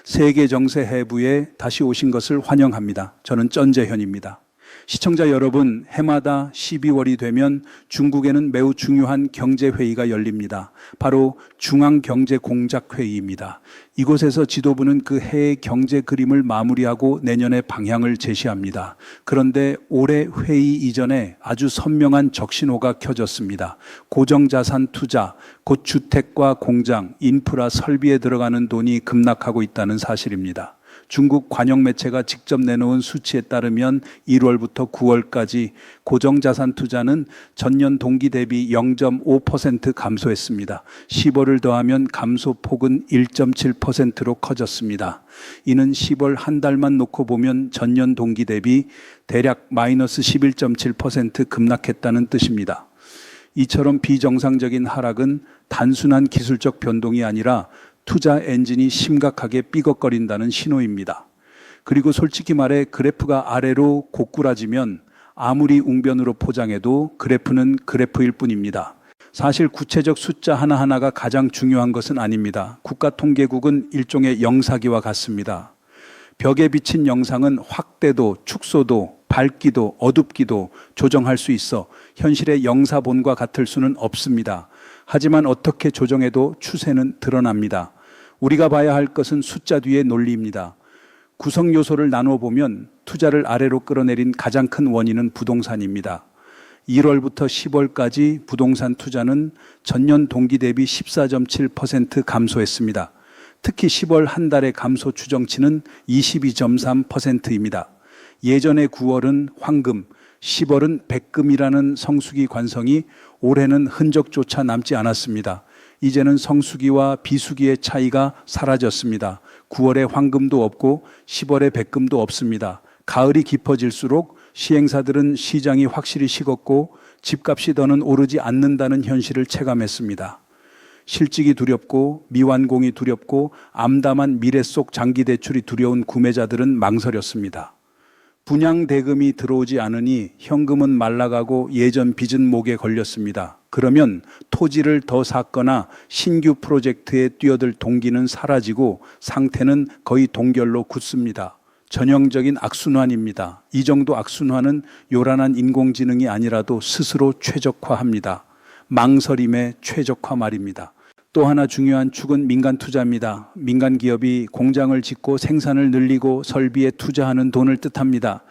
세계 정세 해부에 다시 오신 것을 환영합니다. 저는 전재현입니다. 시청자 여러분, 해마다 12월이 되면 중국에는 매우 중요한 경제회의가 열립니다. 바로 중앙경제공작회의입니다. 이곳에서 지도부는 그 해의 경제 그림을 마무리하고 내년의 방향을 제시합니다. 그런데 올해 회의 이전에 아주 선명한 적신호가 켜졌습니다. 고정자산 투자, 곧 주택과 공장, 인프라 설비에 들어가는 돈이 급락하고 있다는 사실입니다. 중국 관영 매체가 직접 내놓은 수치에 따르면 1월부터 9월까지 고정자산 투자는 전년 동기 대비 0.5% 감소했습니다. 10월을 더하면 감소폭은 1.7%로 커졌습니다. 이는 10월 한 달만 놓고 보면 전년 동기 대비 대략 마이너스 11.7% 급락했다는 뜻입니다. 이처럼 비정상적인 하락은 단순한 기술적 변동이 아니라 투자 엔진이 심각하게 삐걱거린다는 신호입니다. 그리고 솔직히 말해 그래프가 아래로 고꾸라지면 아무리 웅변으로 포장해도 그래프는 그래프일 뿐입니다. 사실 구체적 숫자 하나하나가 가장 중요한 것은 아닙니다. 국가통계국은 일종의 영사기와 같습니다. 벽에 비친 영상은 확대도, 축소도, 밝기도, 어둡기도 조정할 수 있어 현실의 영사본과 같을 수는 없습니다. 하지만 어떻게 조정해도 추세는 드러납니다. 우리가 봐야 할 것은 숫자 뒤의 논리입니다. 구성 요소를 나누어 보면 투자를 아래로 끌어내린 가장 큰 원인은 부동산입니다. 1월부터 10월까지 부동산 투자는 전년 동기 대비 14.7% 감소했습니다. 특히 10월 한 달의 감소 추정치는 22.3%입니다. 예전의 9월은 황금, 10월은 백금이라는 성수기 관성이 올해는 흔적조차 남지 않았습니다. 이제는 성수기와 비수기의 차이가 사라졌습니다. 9월에 황금도 없고 10월에 백금도 없습니다. 가을이 깊어질수록 시행사들은 시장이 확실히 식었고 집값이 더는 오르지 않는다는 현실을 체감했습니다. 실직이 두렵고 미완공이 두렵고 암담한 미래 속 장기 대출이 두려운 구매자들은 망설였습니다. 분양 대금이 들어오지 않으니 현금은 말라가고 예전 빚은 목에 걸렸습니다. 그러면 토지를 더 샀거나 신규 프로젝트에 뛰어들 동기는 사라지고 상태는 거의 동결로 굳습니다. 전형적인 악순환입니다. 이 정도 악순환은 요란한 인공지능이 아니라도 스스로 최적화합니다. 망설임의 최적화 말입니다. 또 하나 중요한 축은 민간 투자입니다. 민간 기업이 공장을 짓고 생산을 늘리고 설비에 투자하는 돈을 뜻합니다.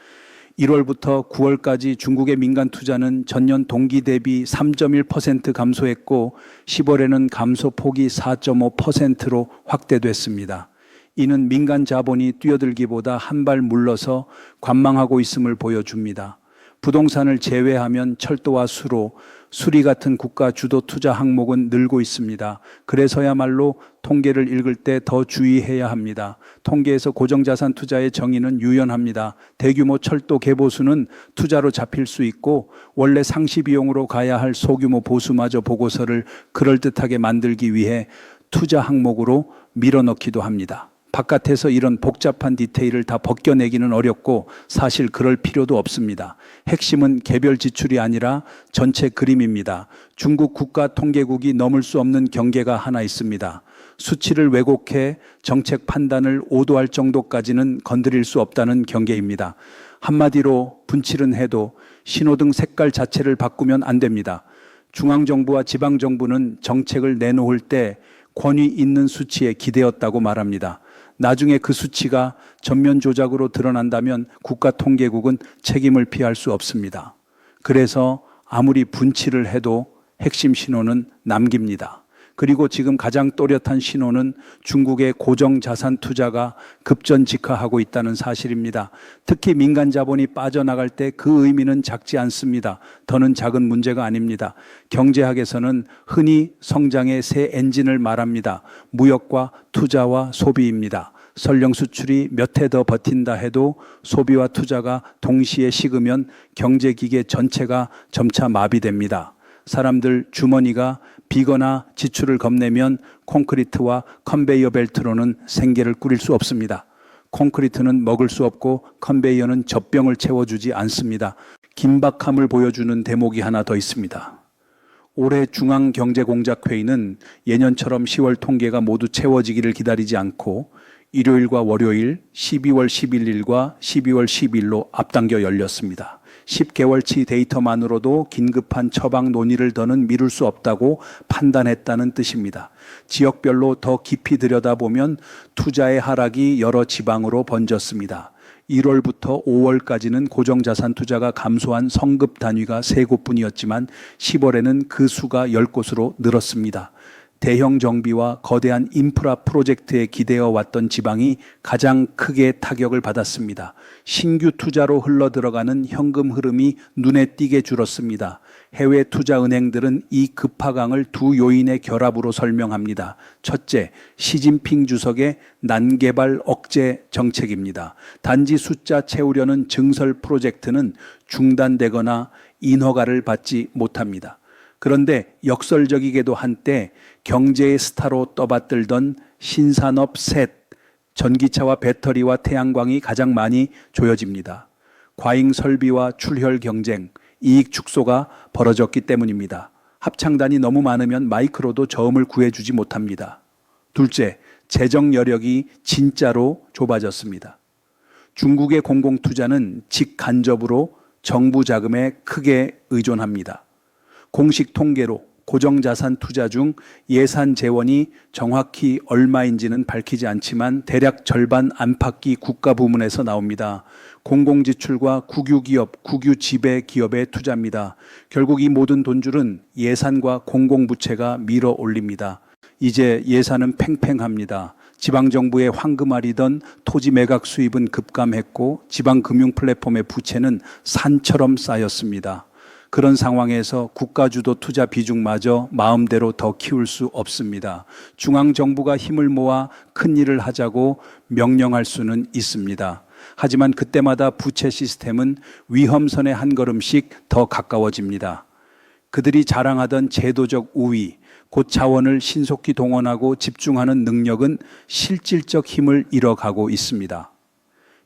1월부터 9월까지 중국의 민간 투자는 전년 동기 대비 3.1% 감소했고 10월에는 감소폭이 4.5%로 확대됐습니다. 이는 민간 자본이 뛰어들기보다 한 발 물러서 관망하고 있음을 보여줍니다. 부동산을 제외하면 철도와 수로, 수리 같은 국가 주도 투자 항목은 늘고 있습니다. 그래서야말로 통계를 읽을 때 더 주의해야 합니다. 통계에서 고정자산 투자의 정의는 유연합니다. 대규모 철도 개보수는 투자로 잡힐 수 있고 원래 상시 비용으로 가야 할 소규모 보수마저 보고서를 그럴듯하게 만들기 위해 투자 항목으로 밀어넣기도 합니다. 바깥에서 이런 복잡한 디테일을 다 벗겨내기는 어렵고 사실 그럴 필요도 없습니다. 핵심은 개별 지출이 아니라 전체 그림입니다. 중국 국가통계국이 넘을 수 없는 경계가 하나 있습니다. 수치를 왜곡해 정책 판단을 오도할 정도까지는 건드릴 수 없다는 경계입니다. 한마디로 분칠은 해도 신호등 색깔 자체를 바꾸면 안 됩니다. 중앙정부와 지방정부는 정책을 내놓을 때 권위 있는 수치에 기대었다고 말합니다. 나중에 그 수치가 전면 조작으로 드러난다면 국가통계국은 책임을 피할 수 없습니다. 그래서 아무리 분칠을 해도 핵심 신호는 남깁니다. 그리고 지금 가장 또렷한 신호는 중국의 고정자산 투자가 급전직하하고 있다는 사실입니다. 특히 민간 자본이 빠져나갈 때 그 의미는 작지 않습니다. 더는 작은 문제가 아닙니다. 경제학에서는 흔히 성장의 새 엔진을 말합니다. 무역과 투자와 소비입니다. 설령 수출이 몇 해 더 버틴다 해도 소비와 투자가 동시에 식으면 경제기계 전체가 점차 마비됩니다. 사람들 주머니가 비거나 지출을 겁내면 콘크리트와 컨베이어 벨트로는 생계를 꾸릴 수 없습니다. 콘크리트는 먹을 수 없고 컨베이어는 젖병을 채워주지 않습니다. 긴박함을 보여주는 대목이 하나 더 있습니다. 올해 중앙경제공작회의는 예년처럼 10월 통계가 모두 채워지기를 기다리지 않고 일요일과 월요일 12월 11일과 12월 10일로 앞당겨 열렸습니다. 10개월치 데이터만으로도 긴급한 처방 논의를 더는 미룰 수 없다고 판단했다는 뜻입니다. 지역별로 더 깊이 들여다보면 투자의 하락이 여러 지방으로 번졌습니다. 1월부터 5월까지는 고정자산 투자가 감소한 성급 단위가 3곳뿐이었지만 10월에는 그 수가 10곳으로 늘었습니다. 대형 정비와 거대한 인프라 프로젝트에 기대어 왔던 지방이 가장 크게 타격을 받았습니다. 신규 투자로 흘러들어가는 현금 흐름이 눈에 띄게 줄었습니다. 해외 투자 은행들은 이 급하강을 두 요인의 결합으로 설명합니다. 첫째, 시진핑 주석의 난개발 억제 정책입니다. 단지 숫자 채우려는 증설 프로젝트는 중단되거나 인허가를 받지 못합니다. 그런데 역설적이게도 한때 경제의 스타로 떠받들던 신산업 셋, 전기차와 배터리와 태양광이 가장 많이 조여집니다. 과잉 설비와 출혈 경쟁, 이익 축소가 벌어졌기 때문입니다. 합창단이 너무 많으면 마이크로도 저음을 구해주지 못합니다. 둘째, 재정 여력이 진짜로 좁아졌습니다. 중국의 공공투자는 직간접으로 정부 자금에 크게 의존합니다. 공식 통계로 고정자산 투자 중 예산 재원이 정확히 얼마인지는 밝히지 않지만 대략 절반 안팎이 국가 부문에서 나옵니다. 공공지출과 국유기업, 국유지배 기업의 투자입니다. 결국 이 모든 돈줄은 예산과 공공부채가 밀어 올립니다. 이제 예산은 팽팽합니다. 지방정부의 황금알이던 토지 매각 수입은 급감했고 지방금융 플랫폼의 부채는 산처럼 쌓였습니다. 그런 상황에서 국가주도 투자 비중마저 마음대로 더 키울 수 없습니다. 중앙정부가 힘을 모아 큰 일을 하자고 명령할 수는 있습니다. 하지만 그때마다 부채 시스템은 위험선에 한 걸음씩 더 가까워집니다. 그들이 자랑하던 제도적 우위, 곧 자원을 신속히 동원하고 집중하는 능력은 실질적 힘을 잃어가고 있습니다.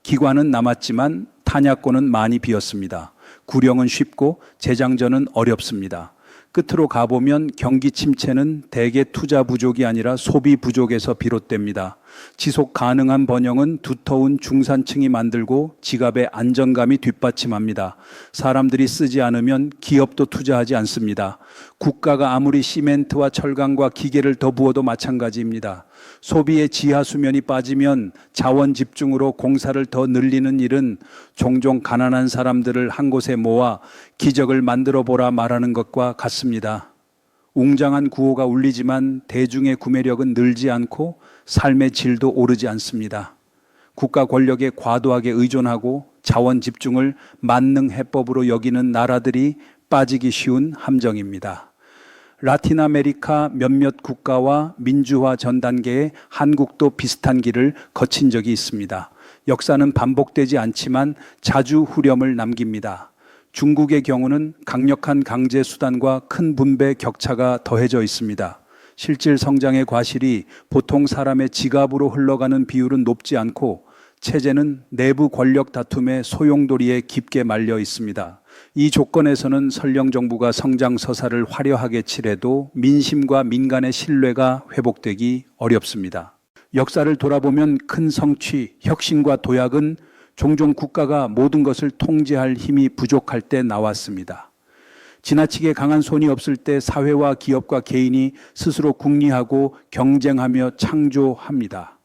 기관은 남았지만 탄약고는 많이 비었습니다. 구령은 쉽고 재장전은 어렵습니다. 끝으로 가보면 경기 침체는 대개 투자 부족이 아니라 소비 부족에서 비롯됩니다. 지속 가능한 번영은 두터운 중산층이 만들고 지갑의 안정감이 뒷받침합니다. 사람들이 쓰지 않으면 기업도 투자하지 않습니다. 국가가 아무리 시멘트와 철강과 기계를 더 부어도 마찬가지입니다. 소비의 지하 수면이 빠지면 자원 집중으로 공사를 더 늘리는 일은 종종 가난한 사람들을 한 곳에 모아 기적을 만들어 보라 말하는 것과 같습니다. 웅장한 구호가 울리지만 대중의 구매력은 늘지 않고 삶의 질도 오르지 않습니다. 국가 권력에 과도하게 의존하고 자원 집중을 만능 해법으로 여기는 나라들이 빠지기 쉬운 함정입니다. 라틴 아메리카 몇몇 국가와 민주화 전 단계에 한국도 비슷한 길을 거친 적이 있습니다. 역사는 반복되지 않지만 자주 후렴을 남깁니다. 중국의 경우는 강력한 강제 수단과 큰 분배 격차가 더해져 있습니다. 실질 성장의 과실이 보통 사람의 지갑으로 흘러가는 비율은 높지 않고 체제는 내부 권력 다툼의 소용돌이에 깊게 말려 있습니다. 이 조건에서는 설령 정부가 성장 서사를 화려하게 칠해도 민심과 민간의 신뢰가 회복되기 어렵습니다. 역사를 돌아보면 큰 성취, 혁신과 도약은 종종 국가가 모든 것을 통제할 힘이 부족할 때 나왔습니다. 지나치게 강한 손이 없을 때 사회와 기업과 개인이 스스로 궁리하고 경쟁하며 창조합니다.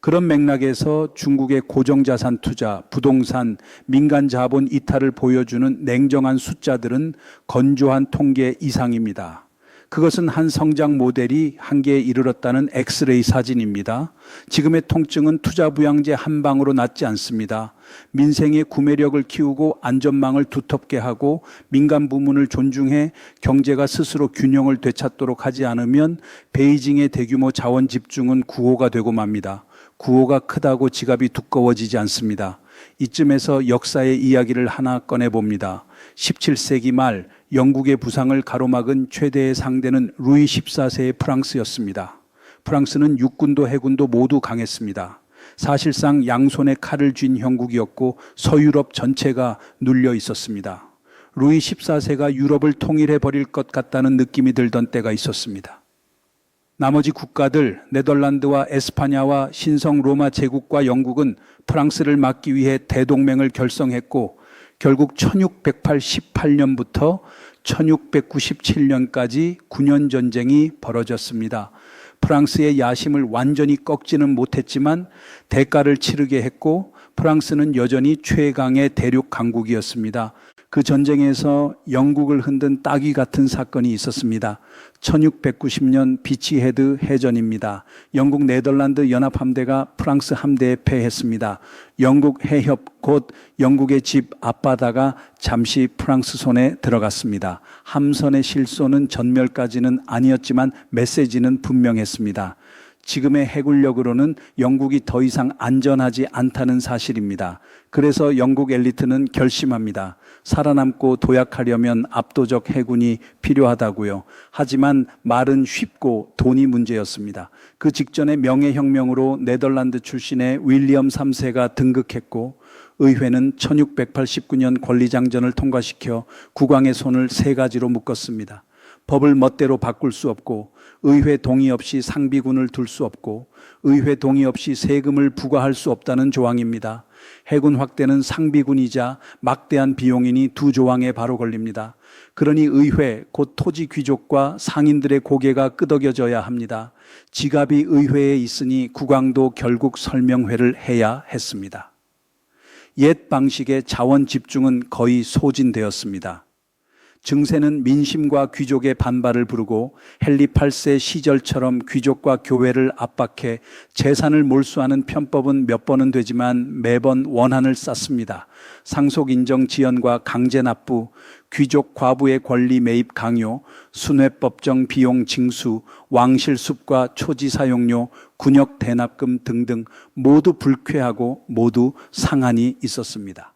그런 맥락에서 중국의 고정자산 투자, 부동산, 민간 자본 이탈을 보여주는 냉정한 숫자들은 건조한 통계 이상입니다. 그것은 한 성장 모델이 한계에 이르렀다는 엑스레이 사진입니다. 지금의 통증은 투자 부양제 한 방으로 낫지 않습니다. 민생의 구매력을 키우고 안전망을 두텁게 하고 민간 부문을 존중해 경제가 스스로 균형을 되찾도록 하지 않으면 베이징의 대규모 자원 집중은 구호가 되고 맙니다. 구호가 크다고 지갑이 두꺼워지지 않습니다. 이쯤에서 역사의 이야기를 하나 꺼내봅니다. 17세기 말 영국의 부상을 가로막은 최대의 상대는 루이 14세의 프랑스였습니다. 프랑스는 육군도 해군도 모두 강했습니다. 사실상 양손에 칼을 쥔 형국이었고 서유럽 전체가 눌려 있었습니다. 루이 14세가 유럽을 통일해 버릴 것 같다는 느낌이 들던 때가 있었습니다. 나머지 국가들 네덜란드와 에스파냐와 신성 로마 제국과 영국은 프랑스를 막기 위해 대동맹을 결성했고 결국 1688년부터 1697년까지 9년 전쟁이 벌어졌습니다. 프랑스의 야심을 완전히 꺾지는 못했지만 대가를 치르게 했고 프랑스는 여전히 최강의 대륙 강국이었습니다. 그 전쟁에서 영국을 흔든 따귀 같은 사건이 있었습니다. 1690년 비치헤드 해전입니다. 영국 네덜란드 연합함대가 프랑스 함대에 패했습니다. 영국 해협 곧 영국의 집 앞바다가 잠시 프랑스 손에 들어갔습니다. 함선의 실소는 전멸까지는 아니었지만 메시지는 분명했습니다. 지금의 해군력으로는 영국이 더 이상 안전하지 않다는 사실입니다. 그래서 영국 엘리트는 결심합니다. 살아남고 도약하려면 압도적 해군이 필요하다고요. 하지만 말은 쉽고 돈이 문제였습니다. 그 직전에 명예혁명으로 네덜란드 출신의 윌리엄 3세가 등극했고 의회는 1689년 권리장전을 통과시켜 국왕의 손을 세 가지로 묶었습니다. 법을 멋대로 바꿀 수 없고 의회 동의 없이 상비군을 둘 수 없고 의회 동의 없이 세금을 부과할 수 없다는 조항입니다. 해군 확대는 상비군이자 막대한 비용이니 두 조항에 바로 걸립니다. 그러니 의회, 곧 토지 귀족과 상인들의 고개가 끄덕여져야 합니다. 지갑이 의회에 있으니 국왕도 결국 설명회를 해야 했습니다. 옛 방식의 자원 집중은 거의 소진되었습니다. 증세는 민심과 귀족의 반발을 부르고 헨리 8세 시절처럼 귀족과 교회를 압박해 재산을 몰수하는 편법은 몇 번은 되지만 매번 원한을 쌓습니다. 상속인정 지연과 강제 납부, 귀족 과부의 권리 매입 강요, 순회법정 비용 징수, 왕실숲과 초지 사용료, 군역 대납금 등등 모두 불쾌하고 모두 상한이 있었습니다.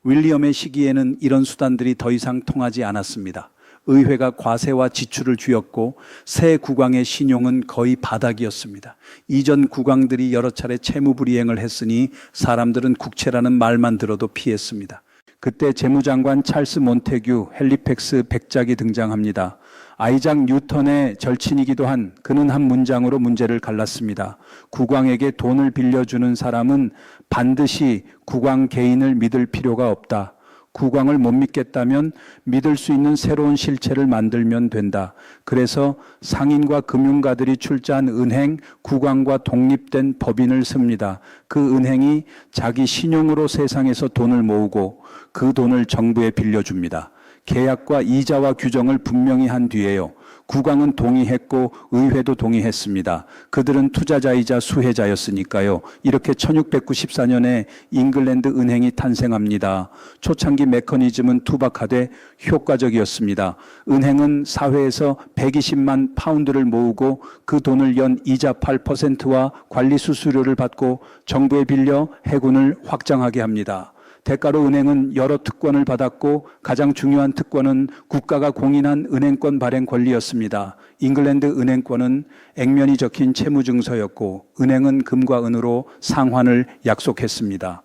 윌리엄의 시기에는 이런 수단들이 더 이상 통하지 않았습니다. 의회가 과세와 지출을 쥐었고 새 국왕의 신용은 거의 바닥이었습니다. 이전 국왕들이 여러 차례 채무불이행을 했으니 사람들은 국채라는 말만 들어도 피했습니다. 그때 재무장관 찰스 몬테규, 헬리팩스 백작이 등장합니다. 아이작 뉴턴의 절친이기도 한 그는 한 문장으로 문제를 갈랐습니다. 국왕에게 돈을 빌려주는 사람은 반드시 국왕 개인을 믿을 필요가 없다. 국왕을 못 믿겠다면 믿을 수 있는 새로운 실체를 만들면 된다. 그래서 상인과 금융가들이 출자한 은행, 국왕과 독립된 법인을 씁니다. 그 은행이 자기 신용으로 세상에서 돈을 모으고 그 돈을 정부에 빌려줍니다. 계약과 이자와 규정을 분명히 한 뒤에요. 국왕은 동의했고 의회도 동의했습니다. 그들은 투자자이자 수혜자였으니까요. 이렇게 1694년에 잉글랜드 은행이 탄생합니다. 초창기 메커니즘은 투박하되 효과적이었습니다. 은행은 사회에서 120만 파운드를 모으고 그 돈을 연 이자 8%와 관리 수수료를 받고 정부에 빌려 해군을 확장하게 합니다. 대가로 은행은 여러 특권을 받았고 가장 중요한 특권은 국가가 공인한 은행권 발행 권리였습니다. 잉글랜드 은행권은 액면이 적힌 채무증서였고 은행은 금과 은으로 상환을 약속했습니다.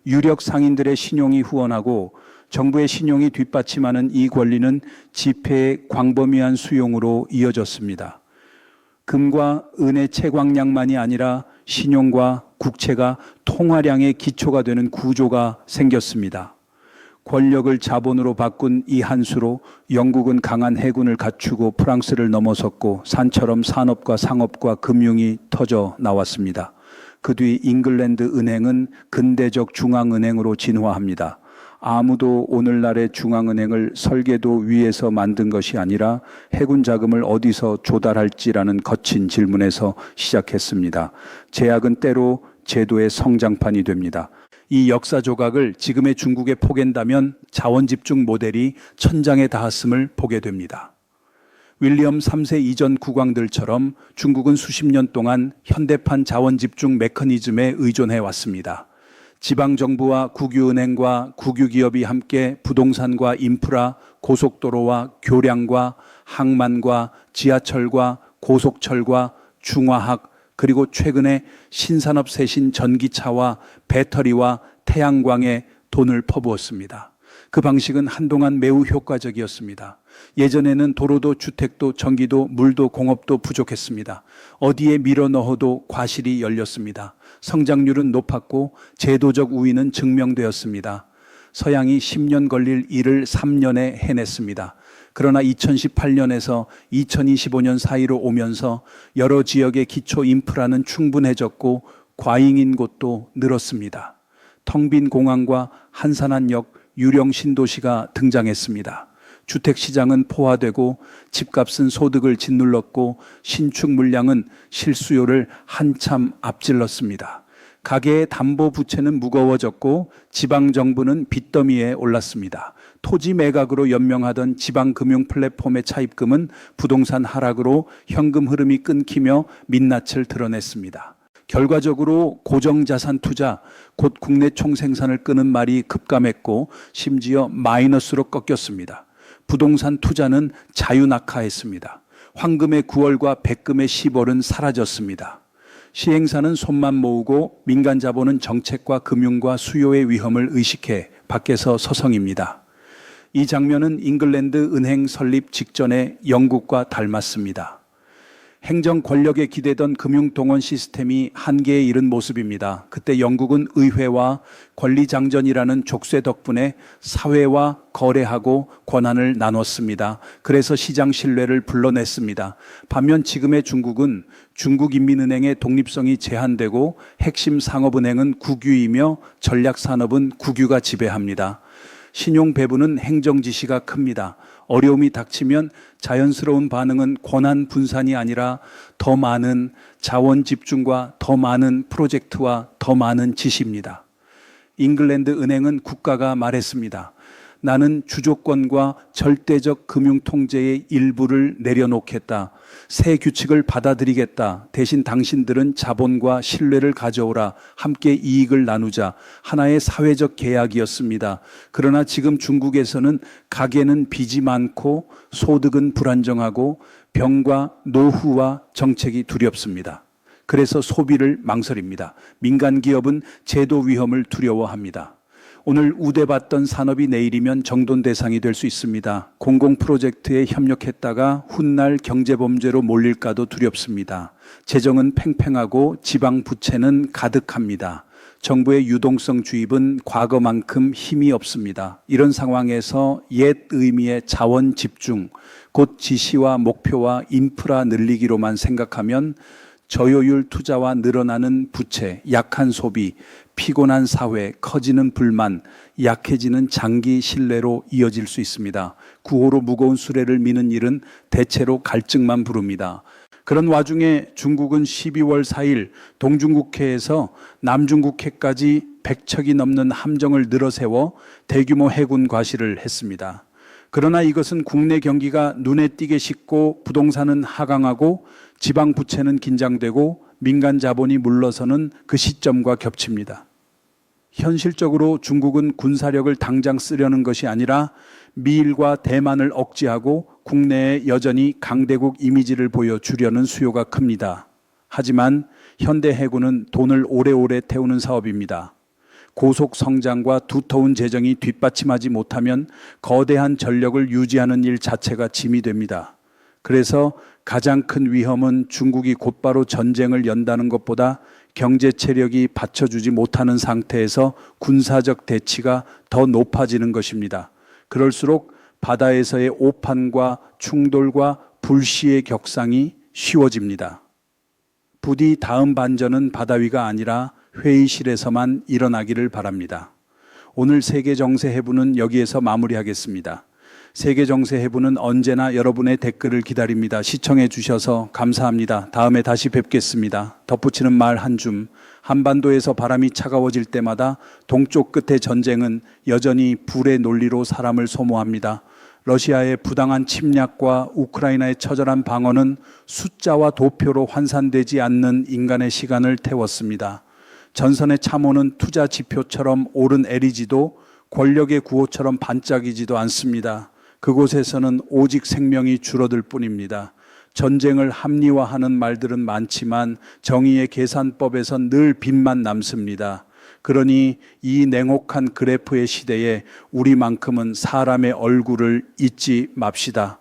유력 상인들의 신용이 후원하고 정부의 신용이 뒷받침하는 이 권리는 지폐의 광범위한 수용으로 이어졌습니다. 금과 은의 채광량만이 아니라 신용과 국채가 통화량의 기초가 되는 구조가 생겼습니다. 권력을 자본으로 바꾼 이 한 수로 영국은 강한 해군을 갖추고 프랑스를 넘어섰고 산처럼 산업과 상업과 금융이 터져 나왔습니다. 그 뒤 잉글랜드 은행은 근대적 중앙은행으로 진화합니다. 아무도 오늘날의 중앙은행을 설계도 위에서 만든 것이 아니라 해군 자금을 어디서 조달할지라는 거친 질문에서 시작했습니다. 제약은 때로 제도의 성장판이 됩니다. 이 역사 조각을 지금의 중국에 포갠다면 자원 집중 모델이 천장에 닿았음을 보게 됩니다. 윌리엄 3세 이전 국왕들처럼 중국은 수십 년 동안 현대판 자원 집중 메커니즘에 의존해 왔습니다. 지방정부와 국유은행과 국유기업이 함께 부동산과 인프라, 고속도로와 교량과 항만과 지하철과 고속철과 중화학 그리고 최근에 신산업 쇄신 전기차와 배터리와 태양광에 돈을 퍼부었습니다. 그 방식은 한동안 매우 효과적이었습니다. 예전에는 도로도 주택도 전기도 물도 공업도 부족했습니다. 어디에 밀어 넣어도 과실이 열렸습니다. 성장률은 높았고 제도적 우위는 증명되었습니다. 서양이 10년 걸릴 일을 3년에 해냈습니다. 그러나 2018년에서 2025년 사이로 오면서 여러 지역의 기초 인프라는 충분해졌고 과잉인 곳도 늘었습니다. 텅 빈 공항과 한산한역, 유령 신도시가 등장했습니다. 주택시장은 포화되고 집값은 소득을 짓눌렀고 신축 물량은 실수요를 한참 앞질렀습니다. 가계의 담보부채는 무거워졌고 지방정부는 빚더미에 올랐습니다. 토지 매각으로 연명하던 지방금융 플랫폼의 차입금은 부동산 하락으로 현금 흐름이 끊기며 민낯을 드러냈습니다. 결과적으로 고정자산 투자, 곧 국내 총생산을 끄는 말이 급감했고 심지어 마이너스로 꺾였습니다. 부동산 투자는 자유낙하했습니다. 황금의 9월과 백금의 10월은 사라졌습니다. 시행사는 손만 모으고 민간 자본은 정책과 금융과 수요의 위험을 의식해 밖에서 서성입니다. 이 장면은 잉글랜드 은행 설립 직전의 영국과 닮았습니다. 행정 권력에 기대던 금융동원 시스템이 한계에 이른 모습입니다. 그때 영국은 의회와 권리장전이라는 족쇄 덕분에 사회와 거래하고 권한을 나눴습니다. 그래서 시장 신뢰를 불러냈습니다. 반면 지금의 중국은 중국인민은행의 독립성이 제한되고 핵심 상업은행은 국유이며 전략산업은 국유가 지배합니다. 신용 배분은 행정 지시가 큽니다. 어려움이 닥치면 자연스러운 반응은 권한 분산이 아니라 더 많은 자원 집중과 더 많은 프로젝트와 더 많은 지시입니다. 잉글랜드 은행은 국가가 말했습니다. 나는 주조권과 절대적 금융 통제의 일부를 내려놓겠다. 새 규칙을 받아들이겠다. 대신 당신들은 자본과 신뢰를 가져오라. 함께 이익을 나누자. 하나의 사회적 계약이었습니다. 그러나 지금 중국에서는 가계는 빚이 많고 소득은 불안정하고 병과 노후와 정책이 두렵습니다. 그래서 소비를 망설입니다. 민간 기업은 제도 위험을 두려워합니다. 오늘 우대받던 산업이 내일이면 정돈 대상이 될 수 있습니다. 공공 프로젝트에 협력했다가 훗날 경제범죄로 몰릴까도 두렵습니다. 재정은 팽팽하고 지방 부채는 가득합니다. 정부의 유동성 주입은 과거만큼 힘이 없습니다. 이런 상황에서 옛 의미의 자원 집중, 곧 지시와 목표와 인프라 늘리기로만 생각하면 저효율 투자와 늘어나는 부채, 약한 소비, 피곤한 사회, 커지는 불만, 약해지는 장기 신뢰로 이어질 수 있습니다. 구호로 무거운 수레를 미는 일은 대체로 갈증만 부릅니다. 그런 와중에 중국은 12월 4일 동중국해에서 남중국해까지 100척이 넘는 함정을 늘어세워 대규모 해군 과시를 했습니다. 그러나 이것은 국내 경기가 눈에 띄게 식고 부동산은 하강하고 지방 부채는 긴장되고 민간 자본이 물러서는 그 시점과 겹칩니다. 현실적으로 중국은 군사력을 당장 쓰려는 것이 아니라 미일과 대만을 억제하고 국내에 여전히 강대국 이미지를 보여주려는 수요가 큽니다. 하지만 현대 해군은 돈을 오래오래 태우는 사업입니다. 고속 성장과 두터운 재정이 뒷받침하지 못하면 거대한 전력을 유지하는 일 자체가 짐이 됩니다. 그래서 가장 큰 위험은 중국이 곧바로 전쟁을 연다는 것보다 경제 체력이 받쳐주지 못하는 상태에서 군사적 대치가 더 높아지는 것입니다. 그럴수록 바다에서의 오판과 충돌과 불시의 격상이 쉬워집니다. 부디 다음 반전은 바다 위가 아니라 회의실에서만 일어나기를 바랍니다. 오늘 세계정세해부는 여기에서 마무리하겠습니다. 세계정세해부는 언제나 여러분의 댓글을 기다립니다. 시청해 주셔서 감사합니다. 다음에 다시 뵙겠습니다. 덧붙이는 말 한 줌. 한반도에서 바람이 차가워질 때마다 동쪽 끝의 전쟁은 여전히 불의 논리로 사람을 소모합니다. 러시아의 부당한 침략과 우크라이나의 처절한 방어는 숫자와 도표로 환산되지 않는 인간의 시간을 태웠습니다. 전선의 참호는 투자 지표처럼 오른 애리지도 권력의 구호처럼 반짝이지도 않습니다. 그곳에서는 오직 생명이 줄어들 뿐입니다. 전쟁을 합리화하는 말들은 많지만 정의의 계산법에선 늘 빚만 남습니다. 그러니 이 냉혹한 그래프의 시대에 우리만큼은 사람의 얼굴을 잊지 맙시다.